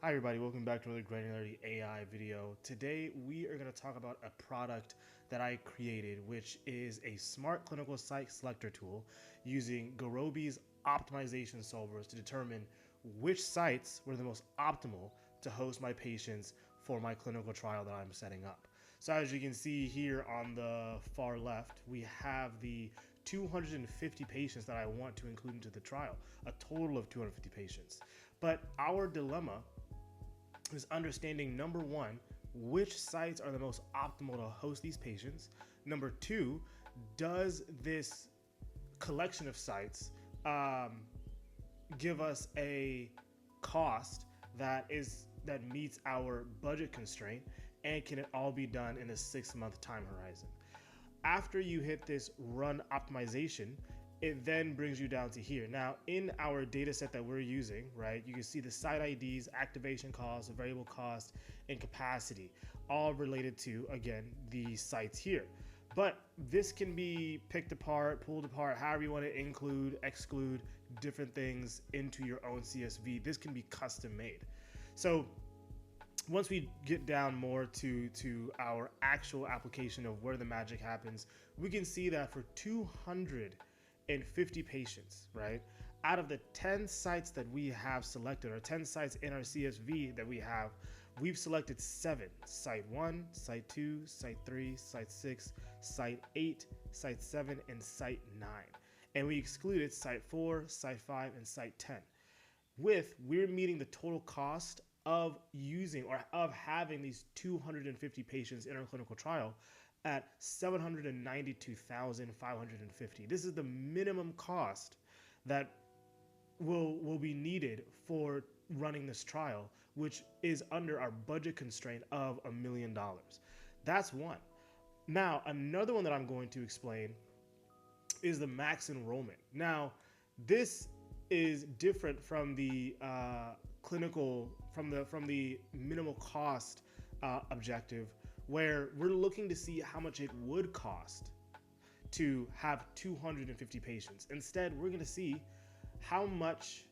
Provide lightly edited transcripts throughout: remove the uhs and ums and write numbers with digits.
Hi everybody, welcome back to another Granularity AI video. Today we are going to talk about a product that I created, which is a smart clinical site selector tool using Gurobi's optimization solvers to determine which sites were the most optimal to host my patients for my clinical trial that I'm setting up. So as you can see here on the far left, we have the 250 patients that I want to include into the trial, a total of 250 patients. But our dilemma is understanding, number one, which sites are the most optimal to host these patients. Number two, does this collection of sites give us a cost that meets our budget constraint, and can it all be done in a 6-month time horizon? After you hit this run optimization, it then brings you down to here. Now, in our data set that we're using, right, you can see the site IDs, activation costs, variable cost, and capacity, all related to, again, the sites here. But this can be picked apart, pulled apart, however you want to include, exclude different things into your own CSV. This can be custom made. So once we get down more to our actual application of where the magic happens, we can see that for 250 patients, right? Out of the 10 sites that we have selected, or 10 sites in our CSV that we have, we've selected 7. Site 1, Site 2, Site 3, Site 6, Site 8, Site 7, and Site 9. And we excluded Site 4, Site 5, and Site 10. We're meeting the total cost of using or of having these 250 patients in our clinical trial at $792,550. This is the minimum cost that will be needed for running this trial, which is under our budget constraint of $1 million. That's one. Now, another one that I'm going to explain is the max enrollment. Now, this is different from the from the minimal cost objective, where we're looking to see how much it would cost to have 250 patients. Instead, we're going to see how much,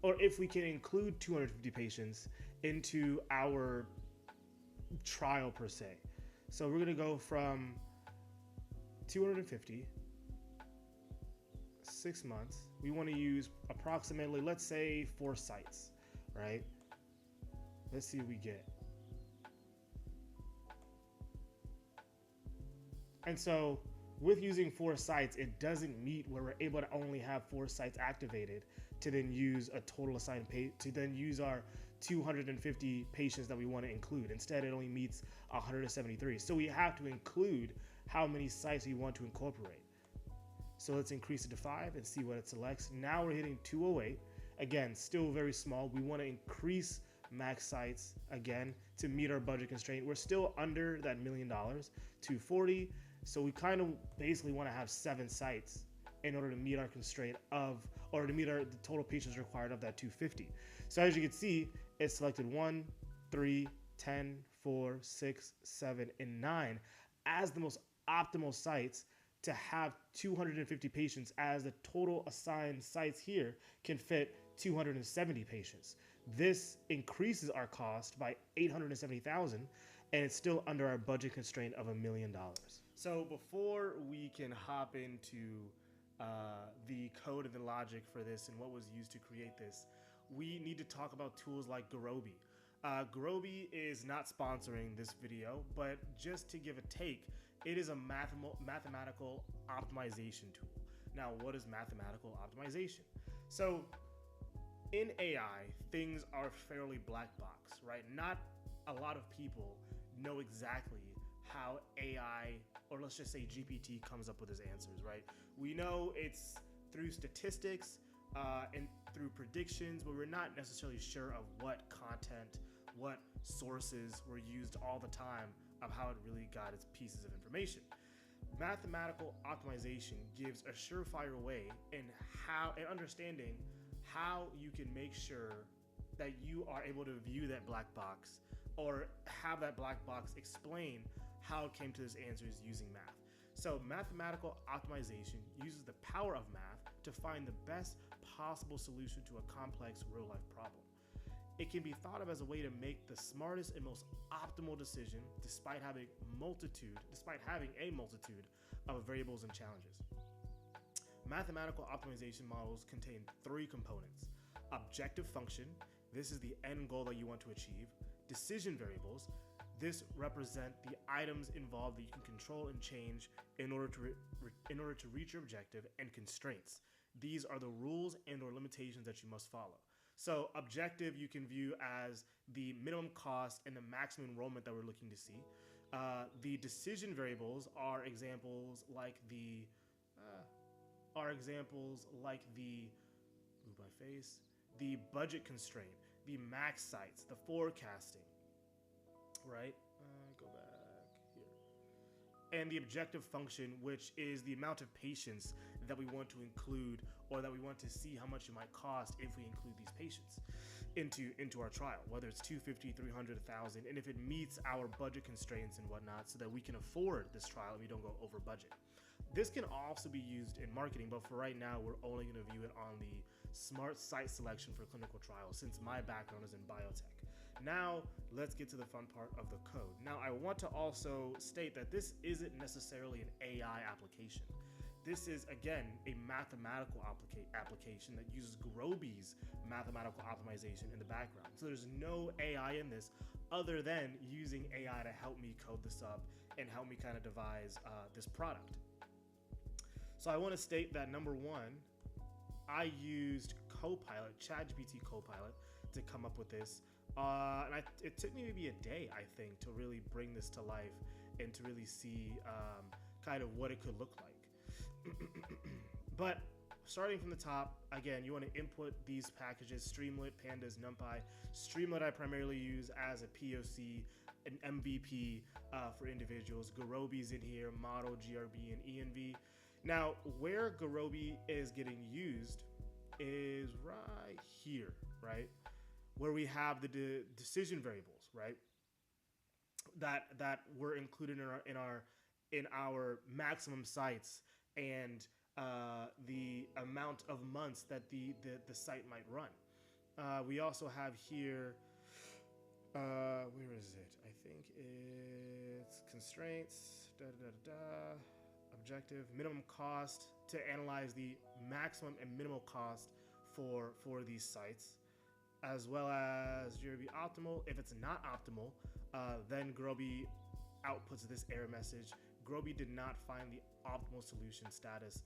or if we can include 250 patients into our trial per se. So we're going to go from 250, 6 months. We want to use approximately, let's say, 4 sites, right? Let's see what we get. And so with using 4 sites, it doesn't meet where we're able to only have 4 sites activated to then use a total assigned to then use our 250 patients that we want to include. Instead, it only meets 173. So we have to include how many sites we want to incorporate. So let's increase it to 5 and see what it selects. Now we're hitting 208. Again, still very small. We want to increase max sites again to meet our budget constraint. We're still under that $1 million, 240. So we kind of basically want to have 7 sites in order to meet our constraint of, or to meet the total patients required of that 250. So as you can see, it selected 1, 3, 10, 4, 6, 7, and 9 as the most optimal sites to have 250 patients, as the total assigned sites here can fit 270 patients. This increases our cost by $870,000, and it's still under our budget constraint of $1 million. So before we can hop into the code and the logic for this and what was used to create this, we need to talk about tools like Gurobi. Gurobi is not sponsoring this video, but just to give a take, it is a mathematical optimization tool. Now, what is mathematical optimization? So in AI, things are fairly black box, right? Not a lot of people know exactly how AI, or let's just say GPT, comes up with its answers, right? We know it's through statistics and through predictions, but we're not necessarily sure of what content, what sources were used all the time, of how it really got its pieces of information. Mathematical optimization gives a surefire way in understanding how you can make sure that you are able to view that black box, or have that black box explain how it came to those answers using math. So mathematical optimization uses the power of math to find the best possible solution to a complex real-life problem. it can be thought of as a way to make the smartest and most optimal decision despite having a multitude of variables and challenges. Mathematical optimization models contain three components: objective function, this is the end goal that you want to achieve; decision variables, this represent the items involved that you can control and change in order to reach your objective; and constraints, these are the rules and or limitations that you must follow. So objective you can view as the minimum cost and the maximum enrollment that we're looking to see. The decision variables are examples like the move my face, the budget constraint, the max sites, the forecasting, right? Go back here. And the objective function, which is the amount of patients that we want to include, or that we want to see how much it might cost if we include these patients into our trial, whether it's 250, 300, 1,000, and if it meets our budget constraints and whatnot, so that we can afford this trial and we don't go over budget. This can also be used in marketing, but for right now, we're only going to view it on the smart site selection for clinical trials, since my background is in biotech. Now, let's get to the fun part of the code. Now, I want to also state that this isn't necessarily an AI application. This is, again, a mathematical application that uses Gurobi's mathematical optimization in the background. So there's no AI in this other than using AI to help me code this up and help me kind of devise this product. So I want to state that number one, I used Copilot, ChatGPT Copilot, to come up with this. And it took me maybe a day, I think, to really bring this to life and to really see kind of what it could look like. But starting from the top, again, you want to input these packages: Streamlit, Pandas, NumPy. Streamlit I primarily use as a POC, an MVP for individuals. Gurobi's in here, Model, GRB, and ENV. Now, where Gurobi is getting used is right here, right? Where we have the decision variables, right? That were included in our maximum sites and the amount of months that the site might run. We also have here, where is it? I think it's constraints, objective, minimum cost, to analyze the maximum and minimal cost for these sites, as well as GRB optimal. If it's not optimal, then Gurobi outputs this error message: Gurobi did not find the optimal solution status,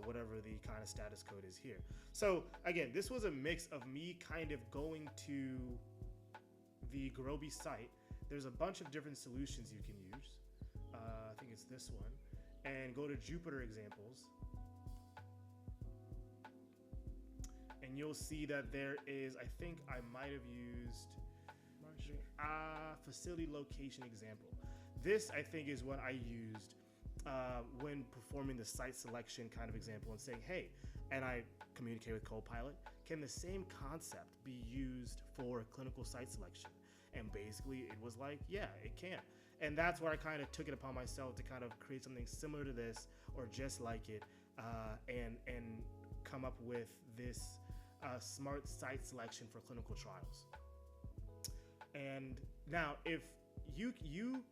whatever the kind of status code is here. So again, this was a mix of me kind of going to the Gurobi site. There's a bunch of different solutions you can use. I think it's this one. And go to Jupyter examples. And you'll see that there is, I think I might have used facility location example. This, I think, is what I used when performing the site selection kind of example and saying, hey, and I communicate with Copilot, can the same concept be used for clinical site selection? And basically it was like, yeah, it can. And that's where I kind of took it upon myself to kind of create something similar to this or just like it, and come up with this smart site selection for clinical trials. And now if you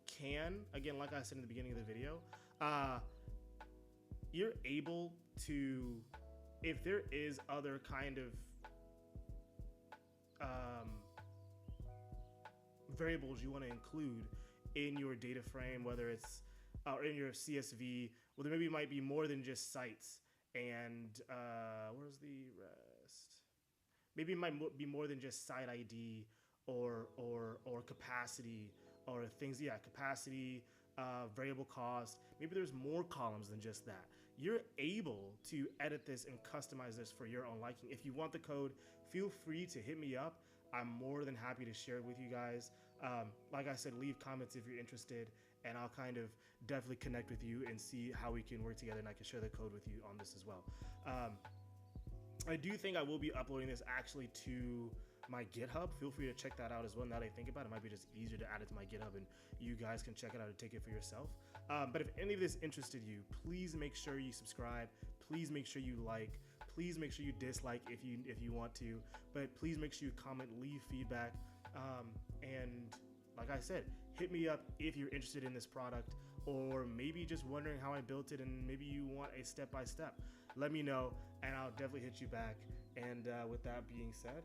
can, again, like I said in the beginning of the video, you're able to, if there is other kind of variables you want to include in your data frame, whether it's or in your CSV, well, there maybe might be more than just sites. And where's the rest? Maybe it might be more than just site ID or capacity or things. Yeah, capacity, variable cost. Maybe there's more columns than just that. You're able to edit this and customize this for your own liking. If you want the code, feel free to hit me up. I'm more than happy to share it with you guys. Like I said, leave comments if you're interested, and I'll kind of definitely connect with you and see how we can work together, and I can share the code with you on this as well. I do think I will be uploading this actually to my GitHub. Feel free to check that out as well. Now that I think about it, it might be just easier to add it to my GitHub and you guys can check it out and take it for yourself. But if any of this interested you, please make sure you subscribe. Please make sure you like. Please make sure you dislike if you want to, but please make sure you comment, leave feedback, and like I said, hit me up if you're interested in this product, or maybe just wondering how I built it and maybe you want a step-by-step. Let me know and I'll definitely hit you back. And with that being said,